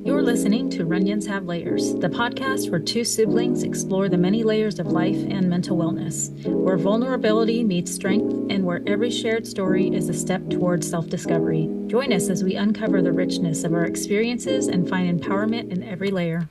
You're listening to Runions Have Layers, the podcast where two siblings explore the many layers of life and mental wellness, where vulnerability meets strength and where every shared story is a step towards self-discovery. Join us as we uncover the richness of our experiences and find empowerment in every layer.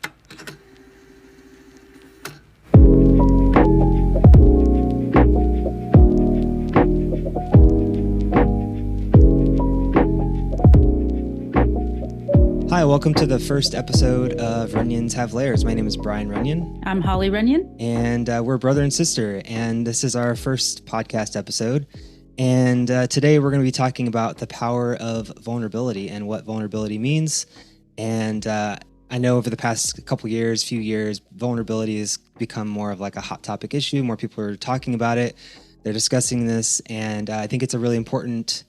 Hi, welcome to the first episode of Runions Have Layers. My name is Brian Runyon. I'm Holly Runyon. And we're brother and sister, and this is our first podcast episode. And today we're going to be talking about the power of vulnerability and what vulnerability means. And I know over the past few years, vulnerability has become more of like a hot topic issue. More people are talking about it. They're discussing this, and I think it's a really important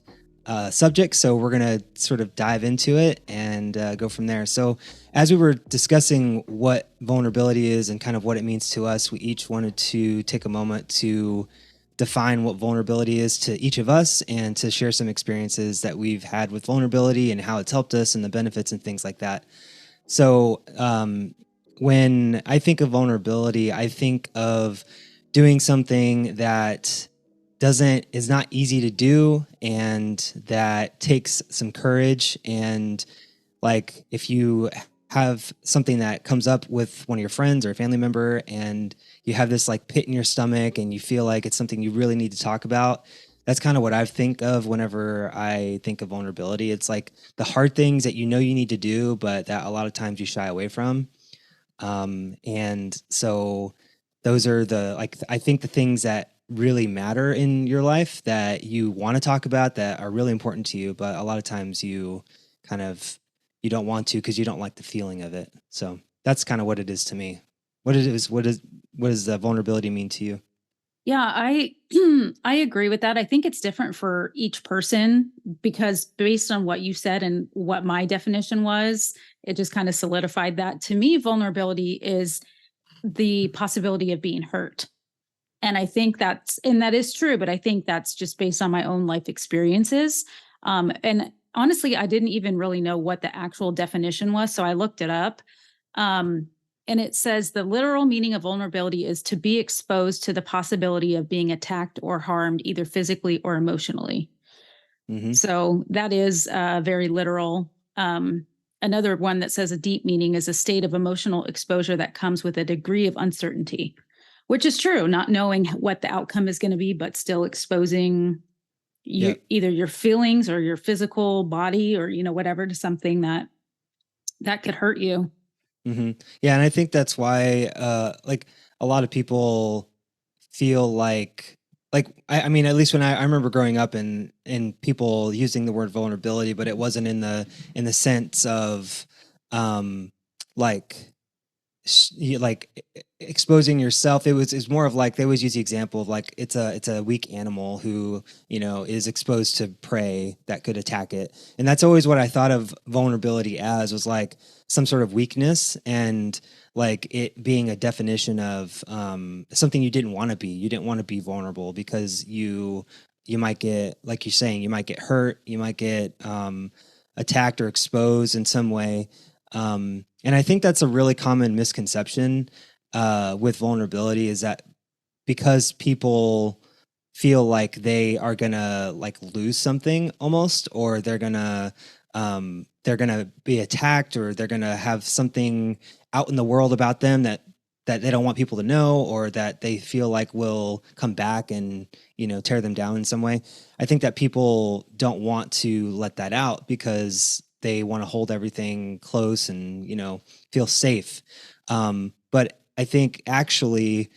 subject, so we're going to sort of dive into it and go from there. So as we were discussing what vulnerability is and kind of what it means to us, we each wanted to take a moment to define what vulnerability is to each of us and to share some experiences that we've had with vulnerability and how it's helped us and the benefits and things like that. So when I think of vulnerability, I think of doing something that is not easy to do and that takes some courage. And like if you have something that comes up with one of your friends or a family member and you have this like pit in your stomach and you feel like it's something you really need to talk about, that's kind of what I think of whenever I think of vulnerability. It's like the hard things that you know you need to do, but that a lot of times you shy away from. And so those are I think the things that really matter in your life that you want to talk about that are really important to you, but a lot of times you don't want to because you don't like the feeling of it. So that's kind of what it is to me. What does vulnerability mean to you? Yeah, I I agree with that. I think it's different for each person because based on what you said and what my definition was, it just kind of solidified that. To me, vulnerability is the possibility of being hurt. And I think that is true, but I think that's just based on my own life experiences. And honestly, I didn't even really know what the actual definition was. So I looked it up. Um, and it says the literal meaning of vulnerability is to be exposed to the possibility of being attacked or harmed, either physically or emotionally. Mm-hmm. So that is very literal. Another one that says a deep meaning is a state of emotional exposure that comes with a degree of uncertainty, which is true, not knowing what the outcome is going to be, but still exposing either your feelings or your physical body or, whatever to something that could hurt you. Mm-hmm. Yeah. And I think that's why, like a lot of people feel I mean, at least when I remember growing up and people using the word vulnerability, but it wasn't in the sense of, like, exposing yourself. It's more of like they always use the example of like it's a weak animal who is exposed to prey that could attack it, and that's always what I thought of vulnerability as, was like some sort of weakness, and like it being a definition of something you didn't want to be. You didn't want to be vulnerable because you might get, like you're saying, you might get hurt, you might get attacked or exposed in some way. And I think that's a really common misconception with vulnerability, is that because people feel like they are gonna like lose something almost, or they're gonna be attacked, or they're gonna have something out in the world about them that they don't want people to know, or that they feel like will come back and tear them down in some way. I think that people don't want to let that out because they want to hold everything close and feel safe. But I think actually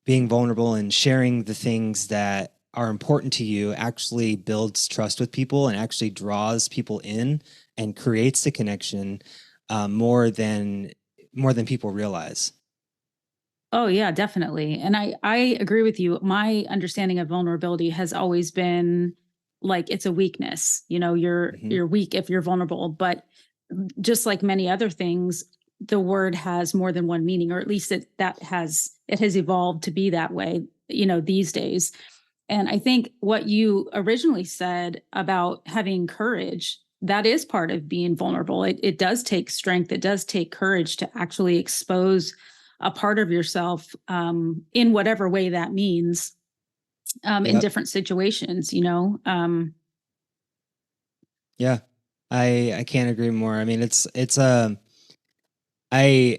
being vulnerable and sharing the things that are important to you actually builds trust with people and actually draws people in and creates the connection more than people realize. Oh yeah, definitely. And I agree with you. My understanding of vulnerability has always been like it's a weakness. You're weak if you're vulnerable, but just like many other things, the word has more than one meaning, or at least it has evolved to be that way, these days. And I think what you originally said about having courage that is part of being vulnerable. It does take strength. It does take courage to actually expose a part of yourself, in whatever way that means, in Yep. different situations, you know? Yeah. I can't agree more. I mean, I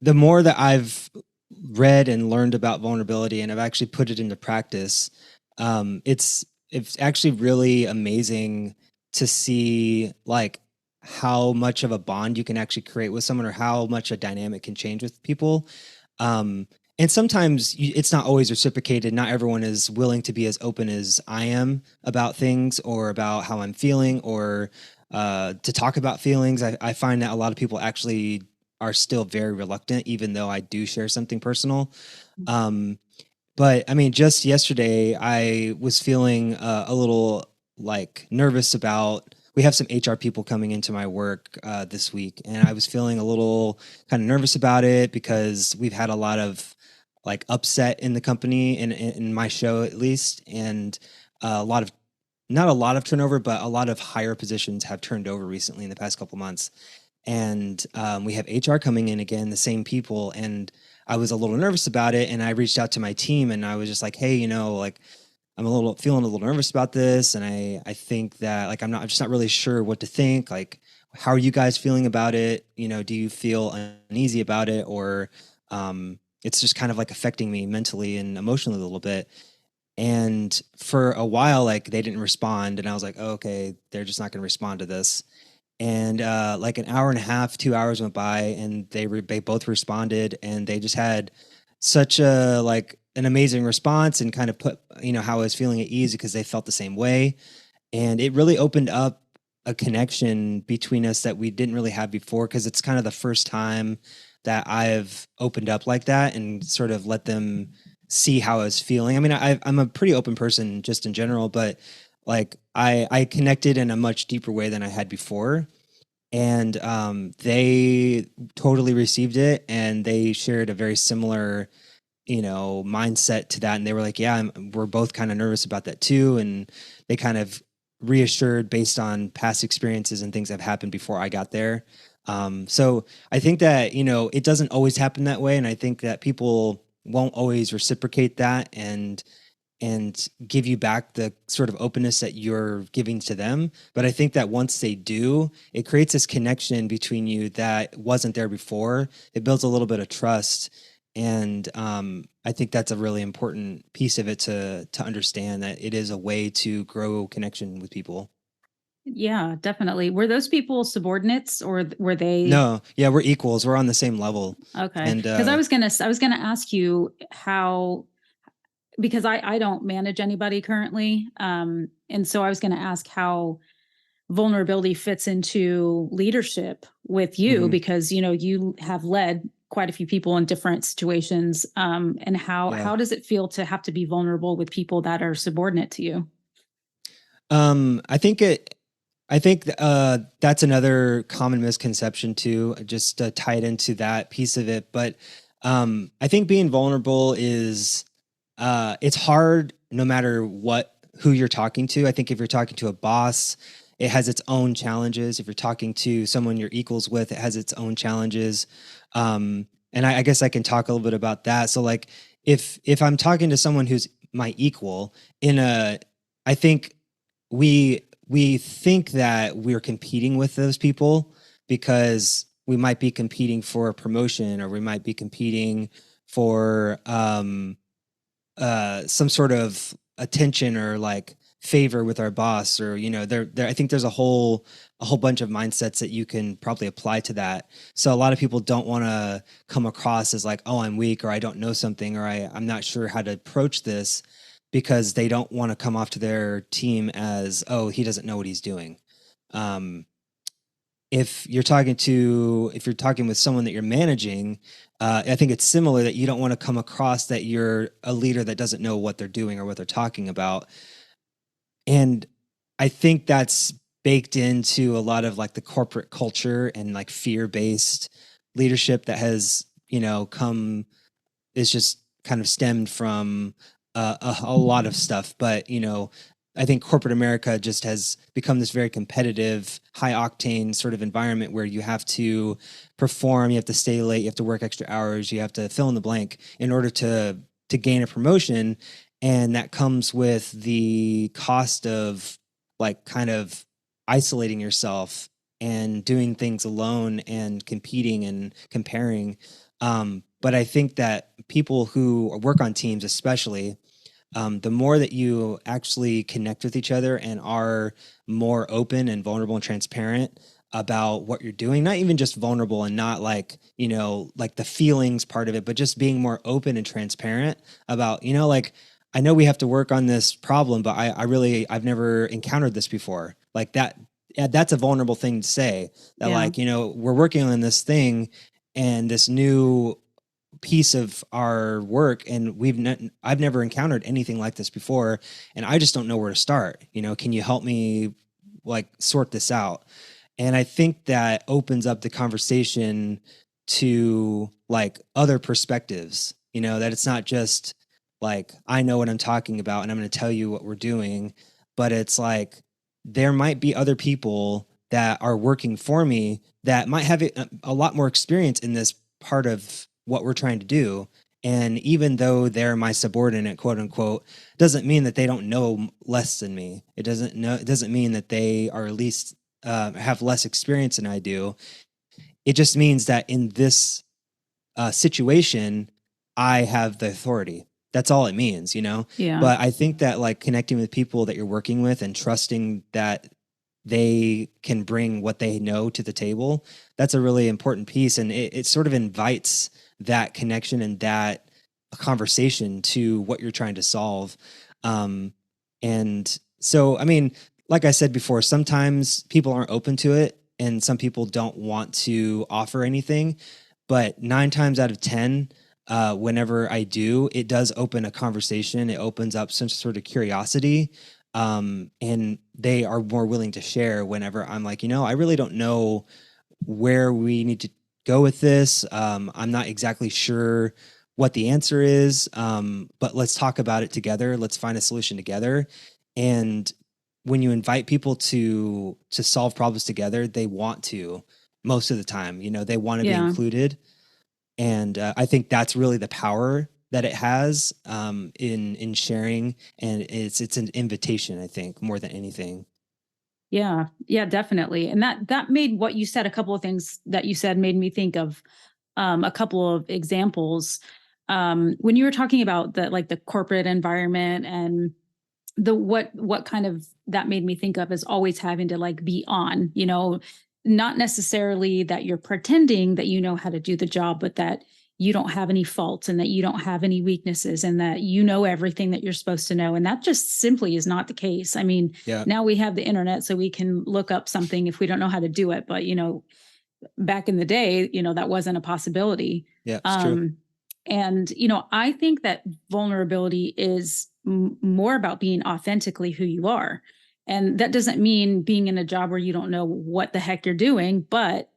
the more that I've read and learned about vulnerability and I've actually put it into practice, it's actually really amazing to see like how much of a bond you can actually create with someone or how much a dynamic can change with people. Um, and sometimes it's not always reciprocated. Not everyone is willing to be as open as I am about things or about how I'm feeling or to talk about feelings. I find that a lot of people actually are still very reluctant, even though I do share something personal. Um, but I mean, just yesterday, I was feeling a little like nervous about. We have some HR people coming into my work this week, and I was feeling a little kind of nervous about it because we've had a lot of like upset in the company, in my show at least, and a lot of not a lot of turnover, but a lot of higher positions have turned over recently in the past couple months. And we have HR coming in again, the same people, and I was a little nervous about it. And I reached out to my team, and I was just like, "Hey, like I'm feeling a little nervous about this, and I think that like I'm just not really sure what to think. Like, how are you guys feeling about it? Do you feel uneasy about it, or it's just kind of like affecting me mentally and emotionally a little bit?" And for a while, like they didn't respond, and I was like, oh, "Okay, they're just not going to respond to this." And like an hour and a half, 2 hours went by, and they both responded, and they just had such a like an amazing response, and kind of put how I was feeling at ease because they felt the same way, and it really opened up a connection between us that we didn't really have before because it's kind of the first time that I've opened up like that and sort of let them see how I was feeling. I mean, I'm a pretty open person just in general, but like I connected in a much deeper way than I had before, and they totally received it, and they shared a very similar mindset to that, and they were like, yeah, we're both kind of nervous about that too, and they kind of reassured based on past experiences and things that have happened before I got there. So I think that it doesn't always happen that way, and I think that people won't always reciprocate that and give you back the sort of openness that you're giving to them. But I think that once they do, it creates this connection between you that wasn't there before. It builds a little bit of trust. And I think that's a really important piece of it to understand that it is a way to grow connection with people. Yeah, definitely. Were those people subordinates, or were they? No, yeah, we're equals. We're on the same level. Okay. And Because I was gonna ask you how, because I don't manage anybody currently. And so I was gonna ask how vulnerability fits into leadership with you, mhm, because you have led quite a few people in different situations. And yeah. how does it feel to have to be vulnerable with people that are subordinate to you? I think that's another common misconception too, just to tie it into that piece of it. But I think being vulnerable is it's hard no matter who you're talking to. I think if you're talking to a boss, it has its own challenges. If you're talking to someone you're equals with, it has its own challenges. And I guess I can talk a little bit about that. So like if I'm talking to someone who's my equal I think we think that we're competing with those people because we might be competing for a promotion, or we might be competing for some sort of attention or like favor with our boss, or there I think there's a whole bunch of mindsets that you can probably apply to that. So a lot of people don't want to come across as like, oh, I'm weak, or I don't know something, or I'm not sure how to approach this, because they don't want to come off to their team as, oh, he doesn't know what he's doing. um, if you're talking with someone that you're managing, I think it's similar, that you don't want to come across that you're a leader that doesn't know what they're doing or what they're talking about. And I think that's baked into a lot of like the corporate culture and like fear-based leadership that has, come is just kind of stemmed from a lot of stuff. But I think corporate America just has become this very competitive, high octane sort of environment where you have to perform, you have to stay late, you have to work extra hours, you have to fill in the blank in order to gain a promotion. And that comes with the cost of like kind of isolating yourself and doing things alone and competing and comparing. But I think that people who work on teams, especially, the more that you actually connect with each other and are more open and vulnerable and transparent about what you're doing, not even just vulnerable and not like, like the feelings part of it, but just being more open and transparent about, like, I know we have to work on this problem, but I've never encountered this before. Like that, yeah, that's a vulnerable thing to say that, Yeah. like, we're working on this thing and this new piece of our work, and I've never encountered anything like this before, and I just don't know where to start. Can you help me like sort this out? And I think that opens up the conversation to like other perspectives, that it's not just like I know what I'm talking about and I'm going to tell you what we're doing, but it's like there might be other people that are working for me that might have a lot more experience in this part of what we're trying to do. And even though they're my subordinate, quote unquote, doesn't mean that they don't know less than me. It doesn't mean that they are at least have less experience than I do. It just means that in this situation, I have the authority. That's all it means, Yeah. But I think that like connecting with people that you're working with and trusting that they can bring what they know to the table, that's a really important piece. And it sort of invites that connection and that conversation to what you're trying to solve. And so, I mean, like I said before, sometimes people aren't open to it and some people don't want to offer anything. But 9 times out of 10, whenever I do, it does open a conversation. It opens up some sort of curiosity. And they are more willing to share whenever I'm like, I really don't know where we need to go with this. I'm not exactly sure what the answer is, but let's talk about it together. Let's find a solution together. And when you invite people to solve problems together, they want to most of the time. They want to be Yeah. included. And I think that's really the power that it has in sharing, and it's an invitation, I think, more than anything. Yeah. Yeah, definitely. And that made what you said, a couple of things that you said made me think of a couple of examples. When you were talking about the corporate environment and what kind of that made me think of is always having to like be on, not necessarily that you're pretending that you know how to do the job, but that you don't have any faults and that you don't have any weaknesses and that you know everything that you're supposed to know. And that just simply is not the case. I mean, Yeah. now we have the internet, so we can look up something if we don't know how to do it. But, back in the day, that wasn't a possibility. Yeah, it's true. And, I think that vulnerability is more about being authentically who you are. And that doesn't mean being in a job where you don't know what the heck you're doing, but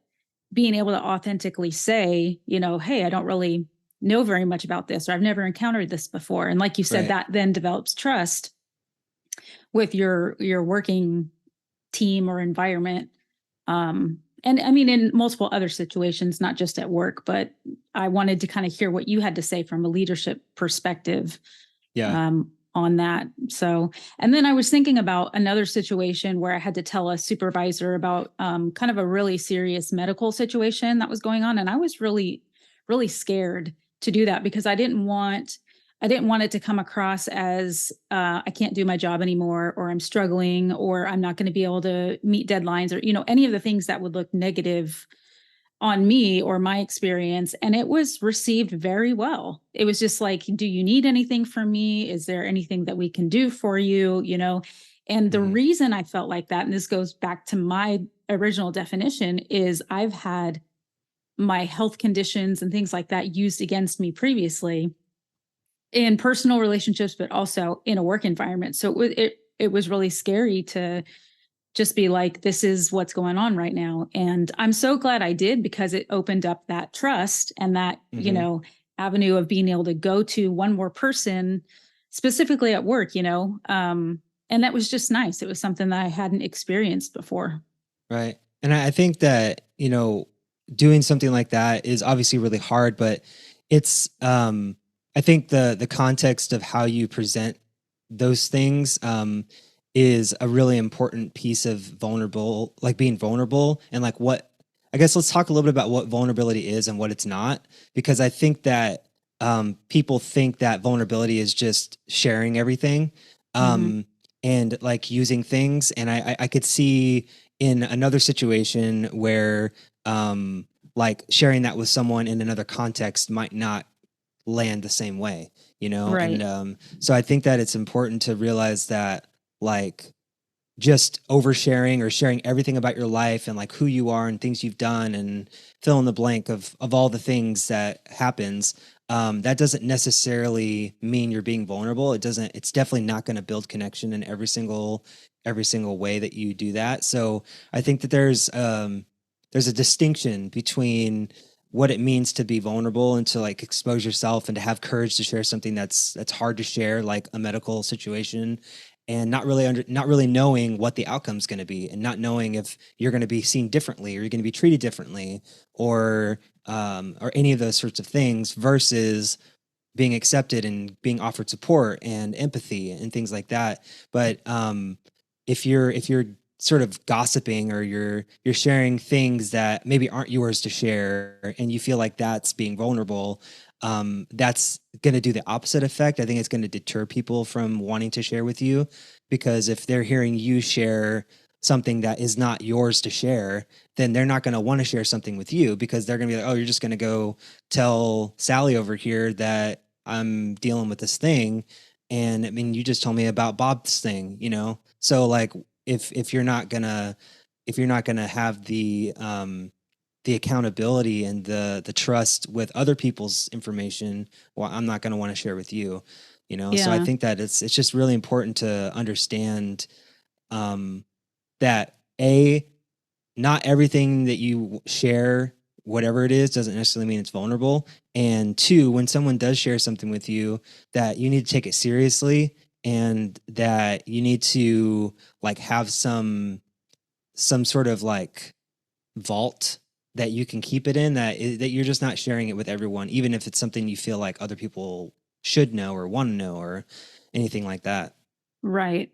being able to authentically say, hey, I don't really know very much about this, or I've never encountered this before. And like you said, Right. that then develops trust with your working team or environment. And I mean, in multiple other situations, not just at work, but I wanted to kind of hear what you had to say from a leadership perspective Yeah. on that. So, and then I was thinking about another situation where I had to tell a supervisor about kind of a really serious medical situation that was going on. And I was really, really scared to do that because I didn't want it to come across as I can't do my job anymore, or I'm struggling, or I'm not going to be able to meet deadlines, or any of the things that would look negative on me or my experience. And it was received very well. It was just like, do you need anything from me? Is there anything that we can do for you? And the reason I felt like that, and this goes back to my original definition, is I've had my health conditions and things like that used against me previously in personal relationships, but also in a work environment. So it was really scary to just be like, this is what's going on right now. And I'm so glad I did, because it opened up that trust and that, avenue of being able to go to one more person specifically at work, And that was just nice. It was something that I hadn't experienced before. Right. And I think that, doing something like that is obviously really hard, but it's I think the context of how you present those things is a really important piece of vulnerable, like being vulnerable and like what I guess let's talk a little bit about what vulnerability is and what it's not, because I think that people think that vulnerability is just sharing everything. Hmm. Um, and like using things. And I could see in another situation where um like sharing that with someone in another context might not land the same way, and Right. so I think that it's important to realize that like just oversharing or sharing everything about your life and like who you are and things you've done and fill in the blank of all the things that happens, that doesn't necessarily mean you're being vulnerable. It's definitely not going to build connection in every single way that you do that. So I think that there's a distinction between what it means to be vulnerable and to like expose yourself and to have courage to share something that's hard to share, like a medical situation, and not really knowing what the outcome's going to be, and not knowing if you're going to be seen differently or you're going to be treated differently, or any of those sorts of things, versus being accepted and being offered support and empathy and things like that. But if you're sort of gossiping, or you're sharing things that maybe aren't yours to share, and you feel like that's being vulnerable, that's going to do the opposite effect. I think it's going to deter people from wanting to share with you, because if they're hearing you share something that is not yours to share, then they're not going to want to share something with you, because they're going to be like, oh, you're just going to go tell Sally over here that I'm dealing with this thing. And I mean, you just told me about Bob's thing. So like, if you're not gonna have the accountability and the trust with other people's information, well, I'm not gonna want to share with you. So I Yeah. think that it's just really important to understand um, that not everything that you share, whatever it is, doesn't necessarily mean it's vulnerable. And two, when someone does share something with you, that you need to take it seriously, and that you need to like have some sort of like vault that you can keep it in, that you're just not sharing it with everyone, even if it's something you feel like other people should know or want to know or anything like that. Right.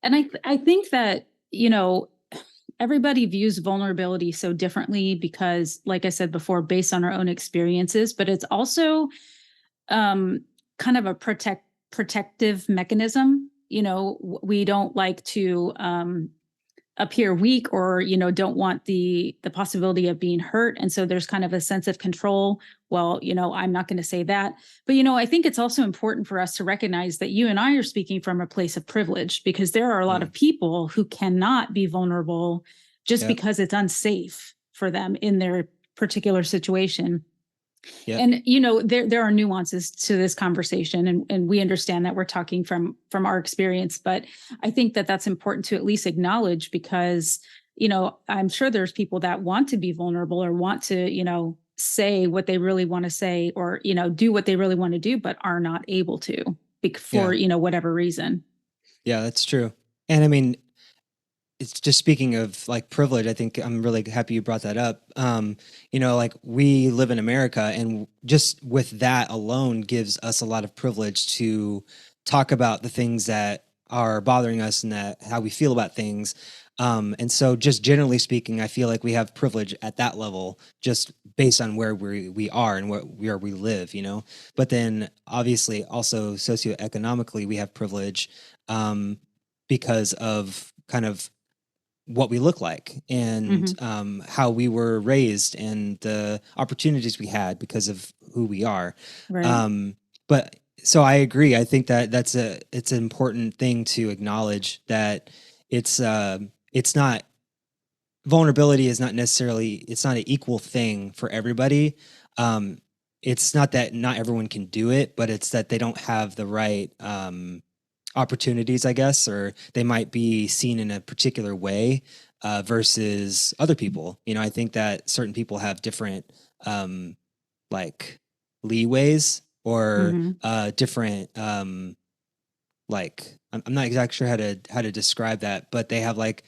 And I think that, everybody views vulnerability so differently because, like I said before, based on our own experiences, but it's also um kind of a protective mechanism. We don't like to appear weak, or don't want the possibility of being hurt, and so there's kind of a sense of control. Well, I'm not going to say that. But I think it's also important for us to recognize that you and I are speaking from a place of privilege, because there are a lot Mm. of people who cannot be vulnerable just Yep. because it's unsafe for them in their particular situation. Yep. And there are nuances to this conversation, and we understand that we're talking from our experience, but I think that that's important to at least acknowledge, because I'm sure there's people that want to be vulnerable, or want to say what they really want to say, or do what they really want to do, but are not able to, for Yeah. whatever reason. Yeah, that's true. And I mean, it's just speaking of like privilege, I think I'm really happy you brought that up. Like we live in America, and just with that alone gives us a lot of privilege to talk about the things that are bothering us, and that how we feel about things. And so just generally speaking, I feel like we have privilege at that level, just based on where we are and where we live. But then obviously also socioeconomically, we have privilege, um, because of kind of what we look like, and Hmm. how we were raised, and the opportunities we had because of who we are. Right. But so I agree. I think that it's an important thing to acknowledge that it's not vulnerability is not necessarily it's not an equal thing for everybody. Um, it's not that not everyone can do it, but it's that they don't have the right opportunities, I guess, or they might be seen in a particular way versus other people. I think that certain people have different like leeways, or Hmm. different like, I'm not exactly sure how to describe that, but they have like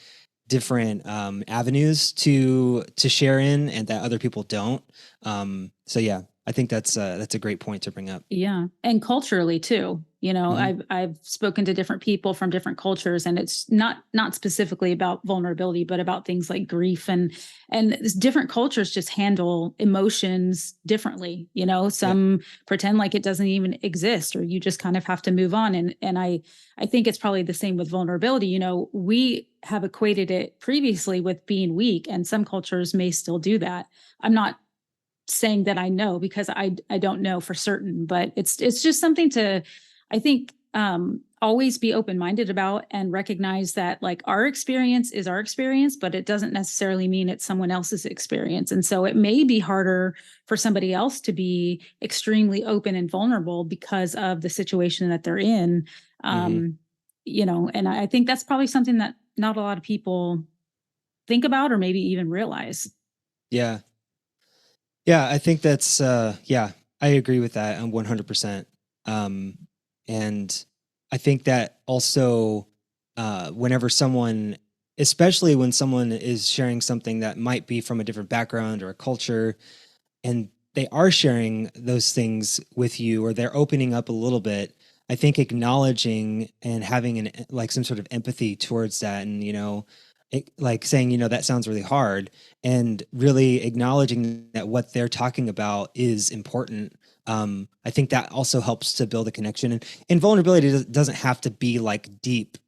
different avenues to share in, and that other people don't. So yeah, I think that's a great point to bring up. Yeah. And culturally too. Hmm. I've spoken to different people from different cultures, and it's not specifically about vulnerability, but about things like grief, and different cultures just handle emotions differently. Yeah. Some pretend like it doesn't even exist, or you just kind of have to move on. And I think it's probably the same with vulnerability. We have equated it previously with being weak, and some cultures may still do that. I'm not saying that I know, because I don't know for certain, but it's just something to, I think, always be open-minded about, and recognize that, like, our experience is our experience, but it doesn't necessarily mean it's someone else's experience. And so it may be harder for somebody else to be extremely open and vulnerable because of the situation that they're in. Hmm. Um, and I think that's probably something that not a lot of people think about, or maybe even realize. Yeah. Yeah, I think that's yeah, I agree with that 100%. Um and I think that also whenever someone, especially when someone is sharing something that might be from a different background or a culture, and they are sharing those things with you, or they're opening up a little bit, I think acknowledging and having like some sort of empathy towards that, and like saying, that sounds really hard, and really acknowledging that what they're talking about is important. I think that also helps to build a connection, and vulnerability doesn't have to be like deep,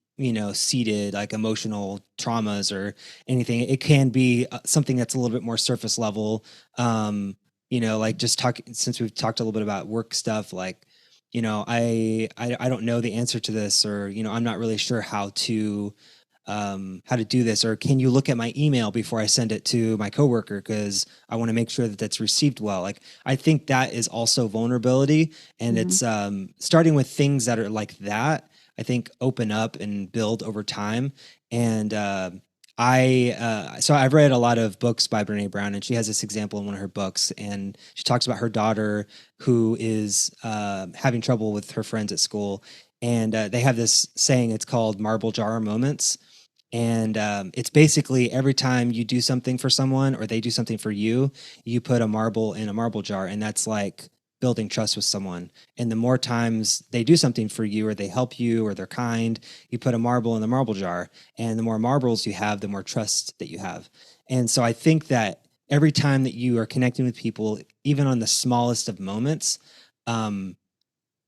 seated like emotional traumas or anything. It can be something that's a little bit more surface level. Like just since we've talked a little bit about work stuff, like, I don't know the answer to this, or, I'm not really sure how to do this, or can you look at my email before I send it to my coworker, because I want to make sure that that's received well. Like, I think that is also vulnerability, and Mhm. it's starting with things that are like that. I think open up and build over time. And so I've read a lot of books by Brene Brown, and she has this example in one of her books, and she talks about her daughter who is having trouble with her friends at school, and they have this saying. It's called marble jar moments, and it's basically every time you do something for someone, or they do something for you, you put a marble in a marble jar, and that's like building trust with someone. And the more times they do something for you, or they help you, or they're kind, you put a marble in the marble jar, and the more marbles you have, the more trust that you have. And so I think that every time that you are connecting with people, even on the smallest of moments, um,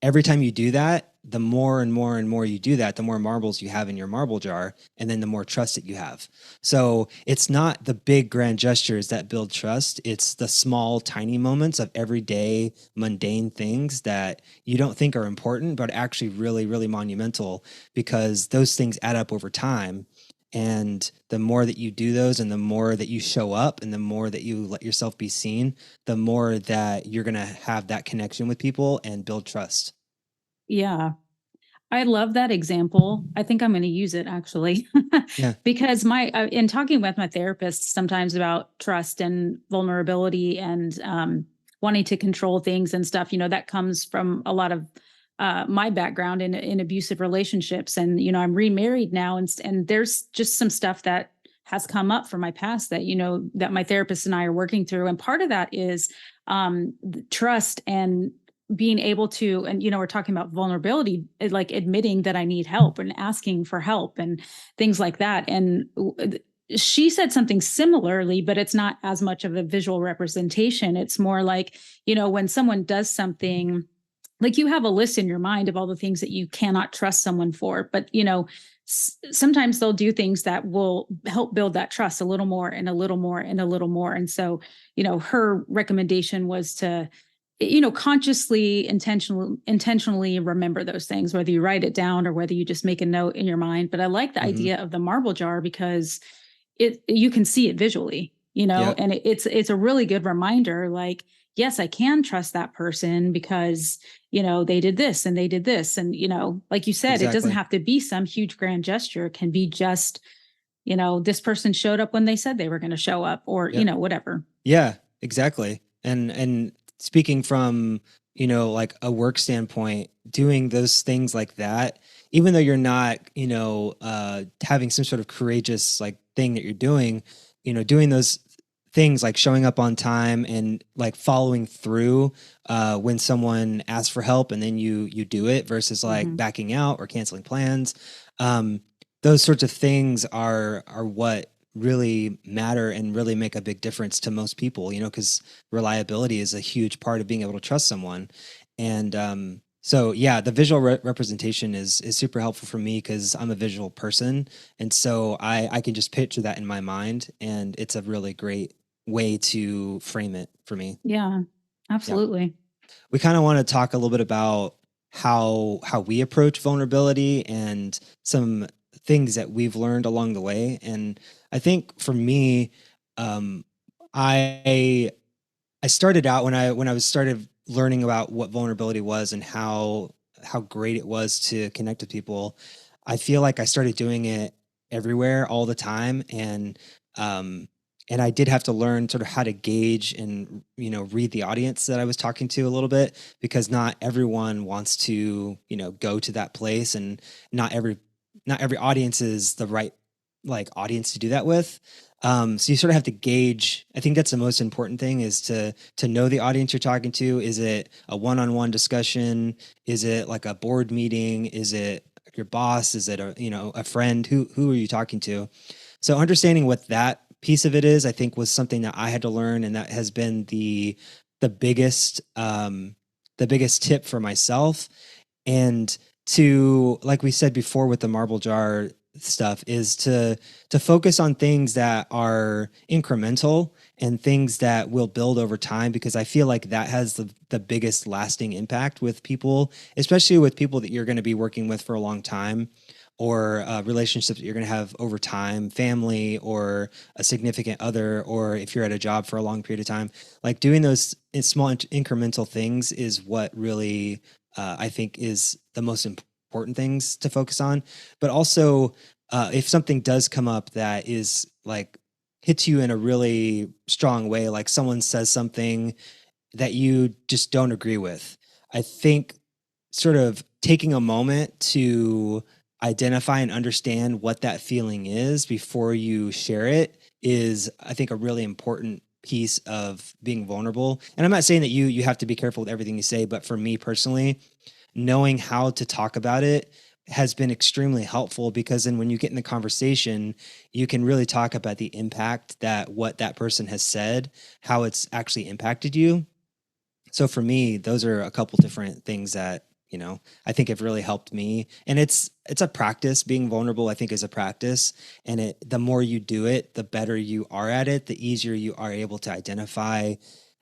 every time you do that, the more and more and more you do that, the more marbles you have in your marble jar, and then the more trust that you have. So it's not the big grand gestures that build trust. It's the small, tiny moments of everyday, mundane things that you don't think are important, but actually really, really monumental, because those things add up over time. And the more that you do those, and the more that you show up, and the more that you let yourself be seen, the more that you're going to have that connection with people and build trust. Yeah. I love that example. I think I'm going to use it actually, Yeah. because in talking with my therapist sometimes about trust and vulnerability, and wanting to control things and stuff, that comes from a lot of my background in abusive relationships. And, I'm remarried now, and there's just some stuff that has come up from my past that, that my therapist and I are working through. And part of that is trust, and being able to, and we're talking about vulnerability, like admitting that I need help and asking for help and things like that. And she said something similarly, but it's not as much of a visual representation. It's more like, when someone does something, like, you have a list in your mind of all the things that you cannot trust someone for, but sometimes they'll do things that will help build that trust a little more and a little more and a little more. And so, her recommendation was to, consciously, intentionally remember those things, whether you write it down or whether you just make a note in your mind. But I like the Hmm. idea of the marble jar, because you can see it visually, Yep. and it's a really good reminder, like, yes, I can trust that person because, they did this and they did this. And, like you said, it doesn't Exactly. have to be some huge grand gesture. It can be just, this person showed up when they said they were going to show up, or, Yep. whatever. Yeah, exactly. And speaking from, like a work standpoint, doing those things like that, even though you're not, having some sort of courageous like thing that you're doing, doing those things like showing up on time and like following through when someone asks for help and then you do it versus like Mhm. backing out or canceling plans. Um, those sorts of things are what really matter and really make a big difference to most people, because reliability is a huge part of being able to trust someone. And so yeah, the visual representation is super helpful for me because I'm a visual person, and so I can just picture that in my mind, and it's a really great way to frame it for me. Yeah, Yeah. absolutely. We kind of want to talk a little bit about how we approach vulnerability and some things that we've learned along the way. And I think for me, um, I I started out when I was started learning about what vulnerability was and how great it was to connect with people. I feel like I started doing it everywhere all the time, um and I did have to learn sort of how to gauge and read the audience that I was talking to a little bit, because not everyone wants to go to that place, and not every not every audience is the right like audience to do that with. So you sort of have to gauge. I think that's the most important thing, is to know the audience you're talking to. Is it a one-on-one discussion? Is it like a board meeting? Is it your boss? Is it a friend? Who are you talking to? So understanding what that piece of it is, I think, was something that I had to learn, and that has been the biggest the biggest tip for myself. And to, like we said before with the marble jar stuff, is to focus on things that are incremental and things that will build over time, because I feel like that has the biggest lasting impact with people, especially with people that you're going to be working with for a long time, or relationships that you're going to have over time, family or a significant other, or if you're at a job for a long period of time. Like doing those in small incremental things is what really I think is the most important things to focus on. But also, if something does come up that is like hits you in a really strong way, like someone says something that you just don't agree with, I think sort of taking a moment to identify and understand what that feeling is before you share it is, I think, a really important piece of being vulnerable. And I'm not saying that you have to be careful with everything you say, but for me personally, knowing how to talk about it has been extremely helpful, because then when you get in the conversation, you can really talk about the impact that what that person has said, how it's actually impacted you. So for me, those are a couple different things that, I think have really helped me. And it's a practice. Being vulnerable, I think, is a practice. And the more you do it, the better you are at it, the easier you are able to identify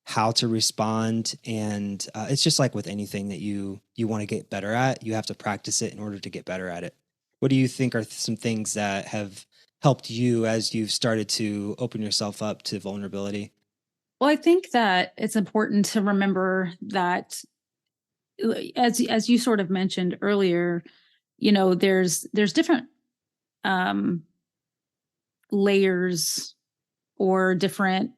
how to respond. And it's just like with anything that you want to get better at, you have to practice it in order to get better at it. What do you think are some things that have helped you as you've started to open yourself up to vulnerability? Well, I think that it's important to remember that, as you sort of mentioned earlier, there's different um layers or different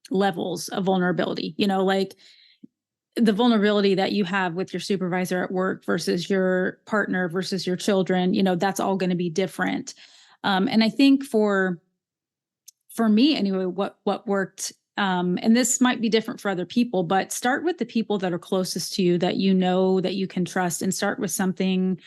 levels of vulnerability. Like the vulnerability that you have with your supervisor at work versus your partner versus your children, that's all going to be different. And I think for me anyway, what worked, and this might be different for other people, but start with the people that are closest to you, that that you can trust, and start with something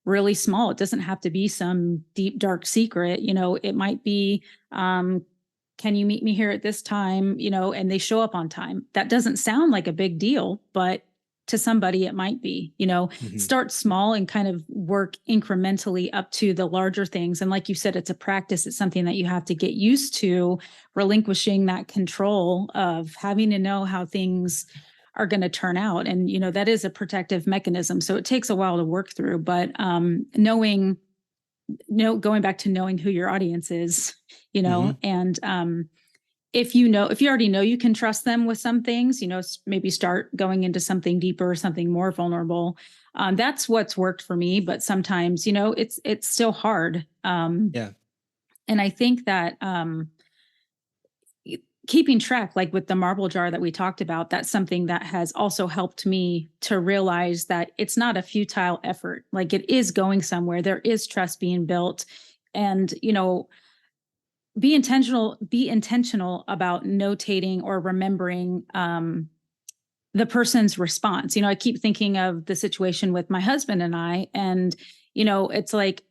really small. It doesn't have to be some deep dark secret. It might be, can you meet me here at this time, and they show up on time. That doesn't sound like a big deal, but to somebody it might be. Hmm. Start small and kind of work incrementally up to the larger things. And like you said, it's a practice. It's something that you have to get used to, relinquishing that control of having to know how things are going to turn out. And that is a protective mechanism, so it takes a while to work through. But knowing going back to knowing who your audience is, Hmm. and if you already know you can trust them with some things, maybe start going into something deeper, something more vulnerable. That's what's worked for me. But sometimes, it's still hard. Yeah. And I think that keeping track, like with the marble jar that we talked about, that's something that has also helped me to realize that it's not a futile effort. Like it is going somewhere. There is trust being built. And, be intentional about notating or remembering the person's response. I keep thinking of the situation with my husband and I, and it's like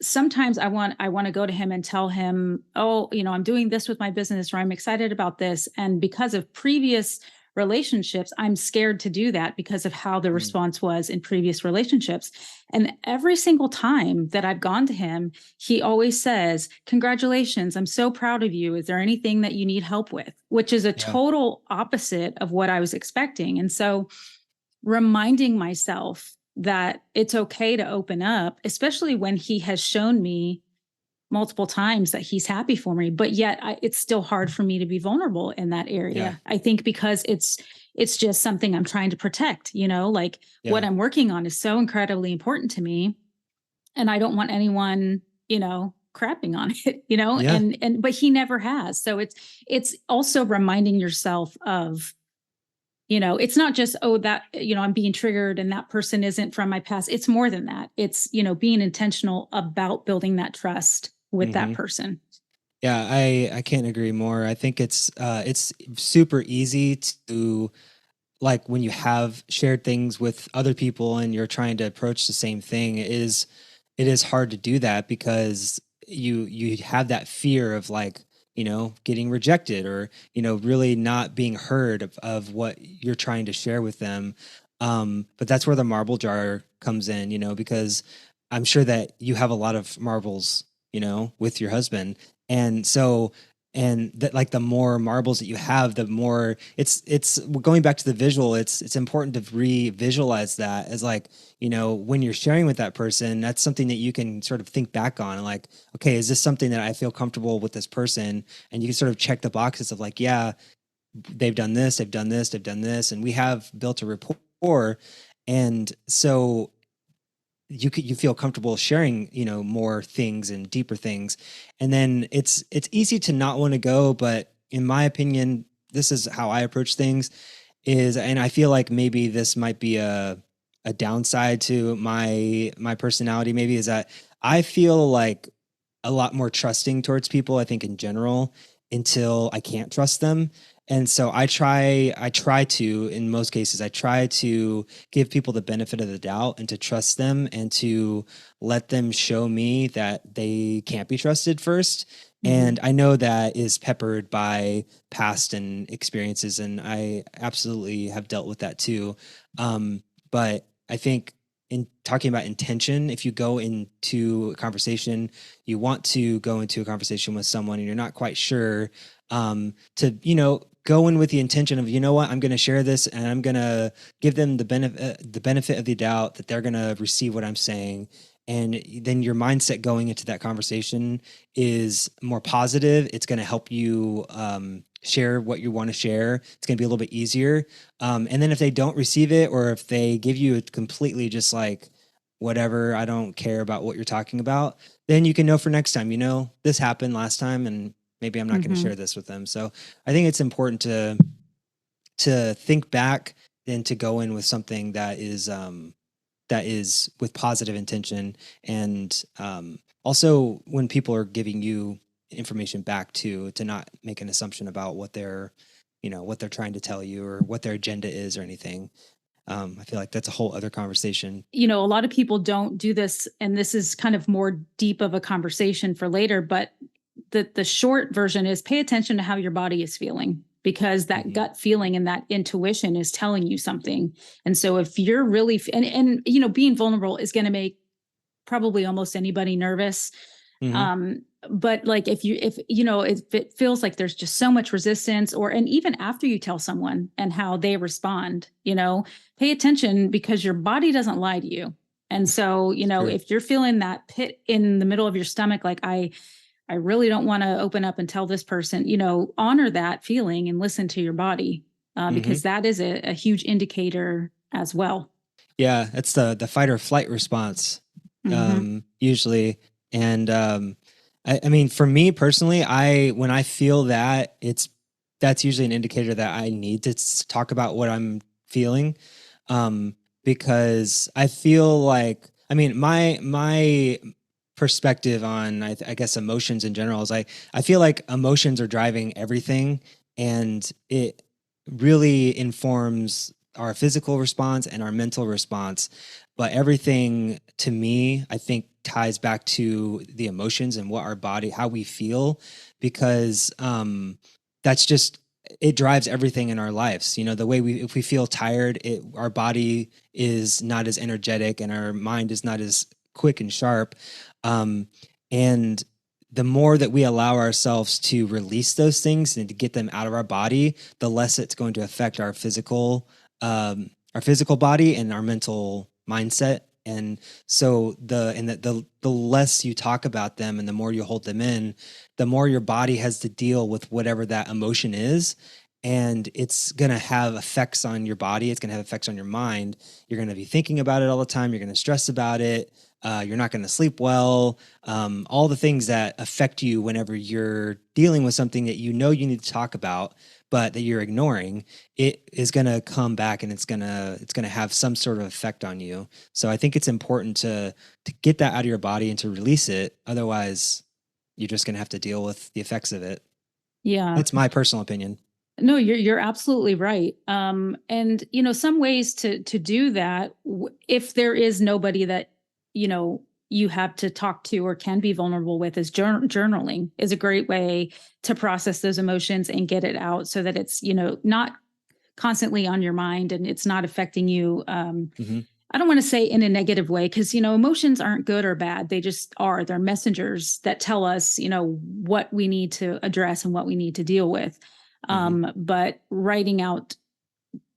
sometimes I want to go to him and tell him, oh, I'm doing this with my business, or I'm excited about this. And because of previous relationships, I'm scared to do that because of how the response was in previous relationships. And every single time that I've gone to him, he always says, congratulations, I'm so proud of you. Is there anything that you need help with? Which is a Yeah. total opposite of what I was expecting. And so reminding myself that it's okay to open up, especially when he has shown me multiple times that he's happy for me, but yet it's still hard for me to be vulnerable in that area. Yeah. I think because it's just something I'm trying to protect, like what I'm working on is so incredibly important to me, and I don't want anyone, crapping on it, Yeah. and but he never has. So it's also reminding yourself of, it's not just, oh, that, I'm being triggered and that person isn't from my past. It's more than that. It's, being intentional about building that trust with that person. Yeah, I can't agree more. I think it's super easy to, like, when you have shared things with other people and you're trying to approach the same thing, it is hard to do that because you have that fear of, like, getting rejected, or really not being heard of what you're trying to share with them. But that's where the marble jar comes in, because I'm sure that you have a lot of marbles, with your husband. And so, and that, like, the more marbles that you have, the more it's going back to the visual. It's important to visualize that as, like, when you're sharing with that person, that's something that you can sort of think back on, like, okay, is this something that I feel comfortable with this person? And you can sort of check the boxes of, like, yeah, they've done this, they've done this, they've done this, and we have built a rapport. And so you feel comfortable sharing, more things and deeper things. And then it's easy to not want to go, but in my opinion, this is how I approach things, and I feel like maybe this might be a downside to my personality, maybe, is that I feel like a lot more trusting towards people, I think, in general, until I can't trust them. And so I try to, in most cases, I try to give people the benefit of the doubt and to trust them and to let them show me that they can't be trusted first. And I know that is peppered by past and experiences, and I absolutely have dealt with that too. But I think, in talking about intention, if you go into a conversation, you want to go into a conversation with someone and you're not quite sure, to, go in with the intention of, what, I'm going to share this and I'm going to give them the benefit of the doubt that they're going to receive what I'm saying. And then your mindset going into that conversation is more positive. It's going to help you share what you want to share. It's going to be a little bit easier. And then if they don't receive it, or if they give you a completely just like, whatever, I don't care about what you're talking about, then you can know for next time, this happened last time, and maybe I'm not going to share this with them. So I think it's important to think back and to go in with something that is with positive intention. And also, when people are giving you information back, to not make an assumption about what they're trying to tell you, or what their agenda is, or anything. I feel like that's a whole other conversation. A lot of people don't do this, and this is kind of more deep of a conversation for later, but the short version is pay attention to how your body is feeling, because that gut feeling and that intuition is telling you something. And so if you're really, and being vulnerable is going to make probably almost anybody nervous. But like, if it feels like there's just so much resistance, and even after you tell someone and how they respond, pay attention, because your body doesn't lie to you. And so, if you're feeling that pit in the middle of your stomach, like, I really don't want to open up and tell this person, honor that feeling and listen to your body, because that is a huge indicator as well. Yeah, it's the fight or flight response, usually. And I mean, for me personally, when I feel that, it's that's usually an indicator that I need to talk about what I'm feeling. Because I feel like, I mean, my perspective on, I guess, emotions in general is I feel like emotions are driving everything, and it really informs our physical response and our mental response. But everything to me, I think, ties back to the emotions and what our body, how we feel, because that's just, it drives everything in our lives. You know, the way if we feel tired, our body is not as energetic and our mind is not as quick and sharp. Um, and the more that we allow ourselves to release those things and to get them out of our body, the less it's going to affect our physical body and our mental mindset. And so the less you talk about them and the more you hold them in, the more your body has to deal with whatever that emotion is. And it's going to have effects on your body. It's going to have effects on your mind. You're going to be thinking about it all the time. You're going to stress about it. You're not going to sleep well. All the things that affect you whenever you're dealing with something that you know you need to talk about, but that you're ignoring, it is going to come back, and it's going to have some sort of effect on you. So I think it's important to get that out of your body and to release it. Otherwise, you're just going to have to deal with the effects of it. Yeah. That's my personal opinion. No, you're absolutely right. And some ways to do that, if there is nobody that you have to talk to or can be vulnerable with, is journaling is a great way to process those emotions and get it out, so that it's not constantly on your mind and it's not affecting you. Hmm. I don't want to say in a negative way, because emotions aren't good or bad. They just are. They're messengers that tell us what we need to address and what we need to deal with. Hmm. But writing out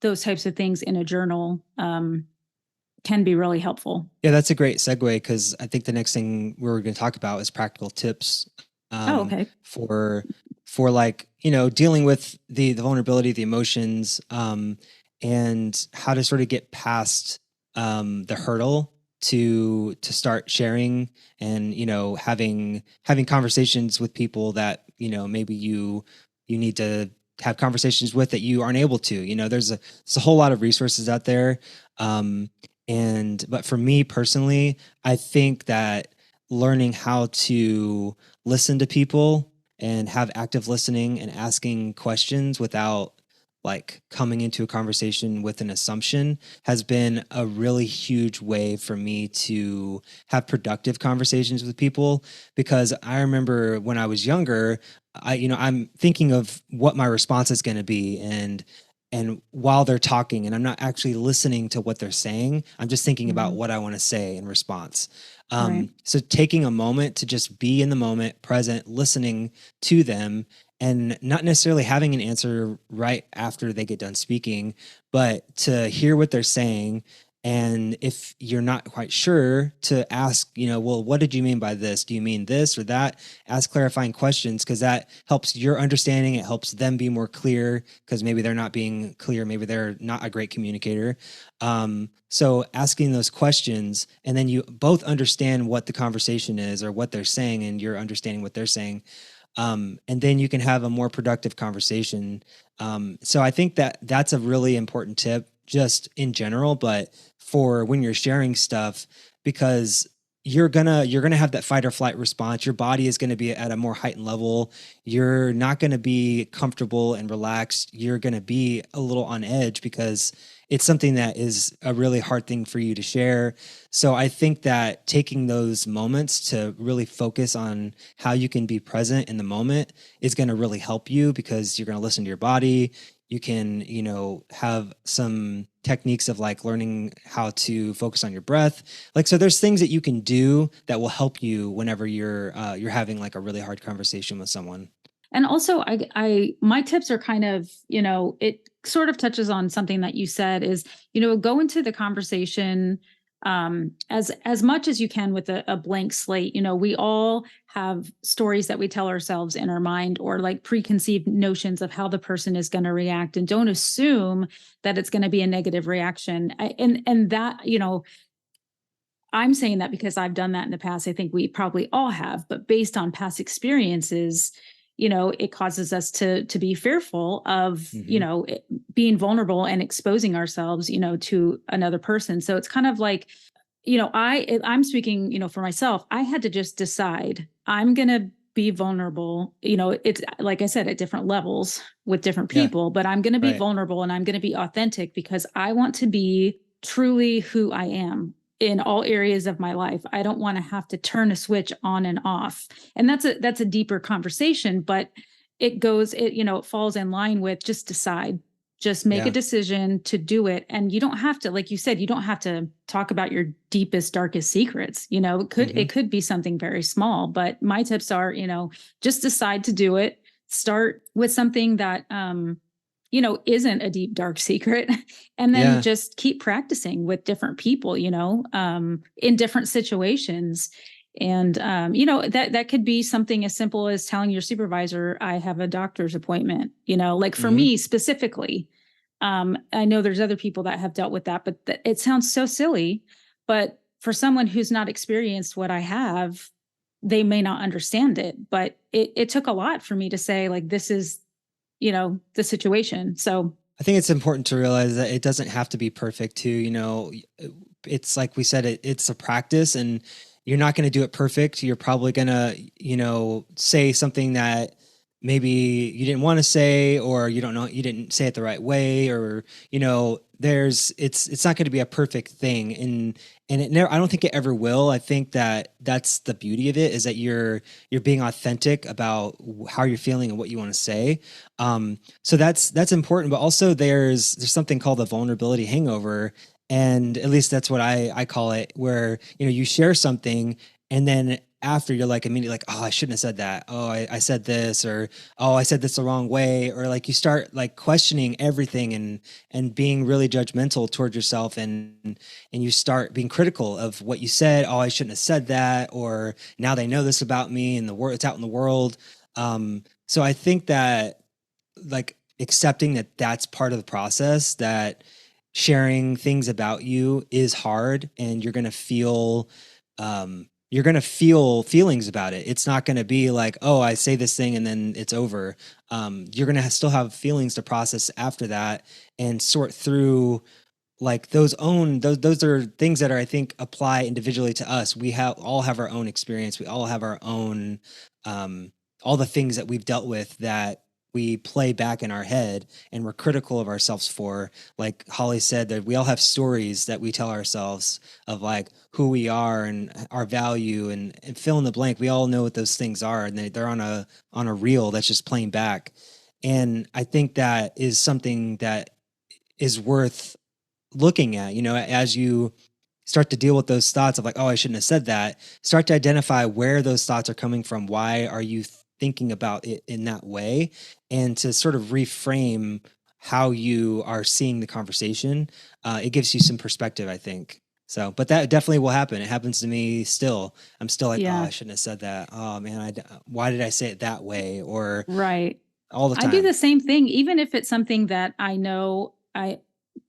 those types of things in a journal can be really helpful. Yeah, that's a great segue, because I think the next thing we're going to talk about is practical tips Oh, okay. for like, dealing with the vulnerability, the emotions, and how to sort of get past the hurdle to start sharing, and having conversations with people that maybe you need to have conversations with that you aren't able to. There's a whole lot of resources out there. um, but for me personally, I think that learning how to listen to people and have active listening and asking questions without like coming into a conversation with an assumption has been a really huge way for me to have productive conversations with people. Because I remember when I was younger, I'm thinking of what my response is going to be, and while they're talking, and I'm not actually listening to what they're saying, I'm just thinking about Mhm. what I want to say in response. Right. So taking a moment to just be in the moment, present, listening to them, and not necessarily having an answer right after they get done speaking, but to hear what they're saying. And if you're not quite sure, to ask, well, what did you mean by this? Do you mean this or that? Ask clarifying questions, because that helps your understanding. It helps them be more clear, because maybe they're not being clear. Maybe they're not a great communicator. So asking those questions, and then you both understand what the conversation is or what they're saying, and you're understanding what they're saying. And then you can have a more productive conversation. So I think that that's a really important tip, just in general, but for when you're sharing stuff, because you're gonna have that fight or flight response. Your body is going to be at a more heightened level. You're not going to be comfortable and relaxed. You're going to be a little on edge, because it's something that is a really hard thing for you to share. So I think that taking those moments to really focus on how you can be present in the moment is going to really help you, because you're going to listen to your body. You can, have some techniques of like learning how to focus on your breath. Like, so there's things that you can do that will help you whenever you're having like a really hard conversation with someone. And also, my tips are kind of, it sort of touches on something that you said is, go into the conversation as much as you can with a blank slate. We all have stories that we tell ourselves in our mind, or like preconceived notions of how the person is going to react, and don't assume that it's going to be a negative reaction. And that, I'm saying that because I've done that in the past. I think we probably all have, but based on past experiences, it causes us to be fearful of, Hmm. being vulnerable and exposing ourselves, to another person. So it's kind of like, I'm speaking, for myself. I had to just decide I'm going to be vulnerable. It's like I said, at different levels with different Yeah. people, but I'm going to be Right. vulnerable and I'm going to be authentic because I want to be truly who I am in all areas of my life. I don't want to have to turn a switch on and off. And that's a deeper conversation, but it falls in line with just decide, just make a Yeah. decision to do it. And you don't have to, like you said, you don't have to talk about your deepest, darkest secrets. It could Hmm. it could be something very small, but my tips are, just decide to do it. Start with something that isn't a deep, dark secret. And then Yeah. just keep practicing with different people, in different situations. And that could be something as simple as telling your supervisor, I have a doctor's appointment, like for Hmm. me specifically. I know there's other people that have dealt with that, but it sounds so silly. But for someone who's not experienced what I have, they may not understand it. But it took a lot for me to say, like, this is, the situation. So I think it's important to realize that it doesn't have to be perfect too. It's like we said, it's a practice, and you're not going to do it perfect. You're probably going to, say something that maybe you didn't want to say, or you don't know, you didn't say it the right way, or, it's not going to be a perfect thing. And it never, I don't think it ever will. I think that that's the beauty of it, is that you're being authentic about how you're feeling and what you want to say. So that's important, but also there's something called the vulnerability hangover, and at least that's what I call it, where you share something, and then after you're like immediately like, oh, I shouldn't have said that. Oh, I said this, or oh, I said this the wrong way, or like you start like questioning everything, and being really judgmental towards yourself, and you start being critical of what you said. Oh, I shouldn't have said that, or now they know this about me, and the world, it's out in the world. So I think that, like, accepting that that's part of the process, that sharing things about you is hard, and you're going to feel feelings about it. It's not going to be like, oh, I say this thing and then it's over. You're going to still have feelings to process after that, and sort through, like, those are things that are, I think, apply individually to us. We all have our own experience. We all have our own, um all the things that we've dealt with that we play back in our head, and we're critical of ourselves for. Like Holly said, that we all have stories that we tell ourselves of, like, who we are and our value, and fill in the blank. We all know what those things are, and they're on a reel that's just playing back. And I think that is something that is worth looking at, as you start to deal with those thoughts of, like, oh, I shouldn't have said that. Start to identify where those thoughts are coming from. Why are you thinking about it in that way? And to sort of reframe how you are seeing the conversation. It gives you some perspective, I think. So, but that definitely will happen. It happens to me still. I'm still like, oh, yeah, I shouldn't have said that. Oh man, why did I say it that way? Or right. all the I do the time. same thing, even if it's something that I know I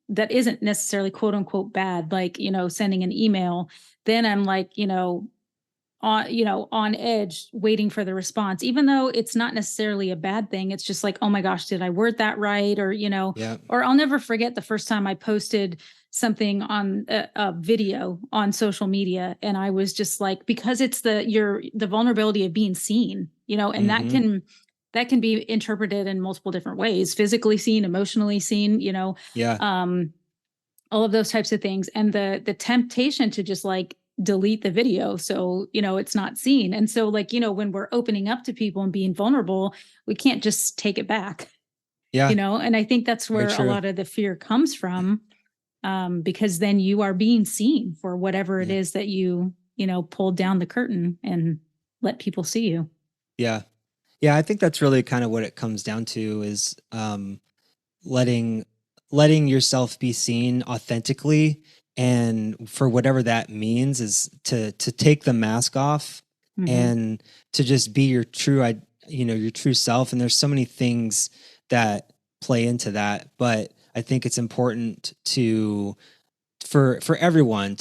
that isn't necessarily quote unquote bad, like, sending an email. Then I'm like, on edge waiting for the response, even though it's not necessarily a bad thing. It's just like, oh my gosh, did I word that right? Or, Yeah. or I'll never forget the first time I posted something on a video on social media. And I was just like, because it's the vulnerability of being seen, and that Hmm. can be interpreted in multiple different ways, physically seen, emotionally seen, Yeah. um, all of those types of things. And the temptation to just like delete the video so it's not seen. And so, like, when we're opening up to people and being vulnerable, we can't just take it back. Yeah. And I think that's Very where a true. lot of the fear comes from, because then you are being seen for whatever it Yeah. is that pulled down the curtain and let people see you. Yeah. Yeah, I think that's really kind of what it comes down to, is letting letting yourself be seen authentically, and for whatever that means, is to take the mask off, Hmm. and to just be your your true self. And there's so many things that play into that, but I think it's important to for everyone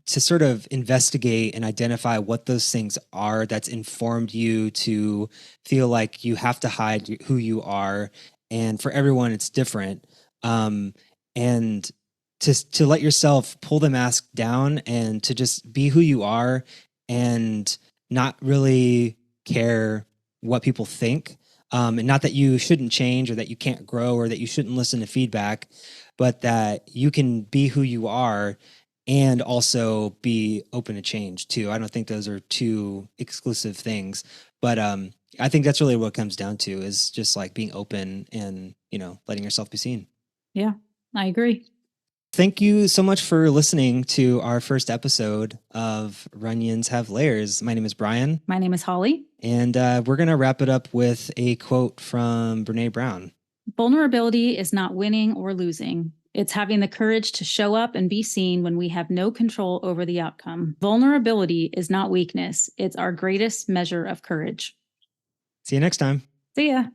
to sort of investigate and identify what those things are that's informed you to feel like you have to hide who you are. And for everyone, it's different. And to let yourself pull the mask down and to just be who you are and not really care what people think. And not that you shouldn't change or that you can't grow or that you shouldn't listen to feedback, but that you can be who you are and also be open to change too. I don't think those are two exclusive things, but I think that's really what it comes down to is just like being open and, letting yourself be seen. Yeah, I agree. Thank you so much for listening to our first episode of Runions Have Layers. My name is Brian. My name is Holly. And we're going to wrap it up with a quote from Brene Brown. Vulnerability is not winning or losing. It's having the courage to show up and be seen when we have no control over the outcome. Vulnerability is not weakness. It's our greatest measure of courage. See you next time. See ya.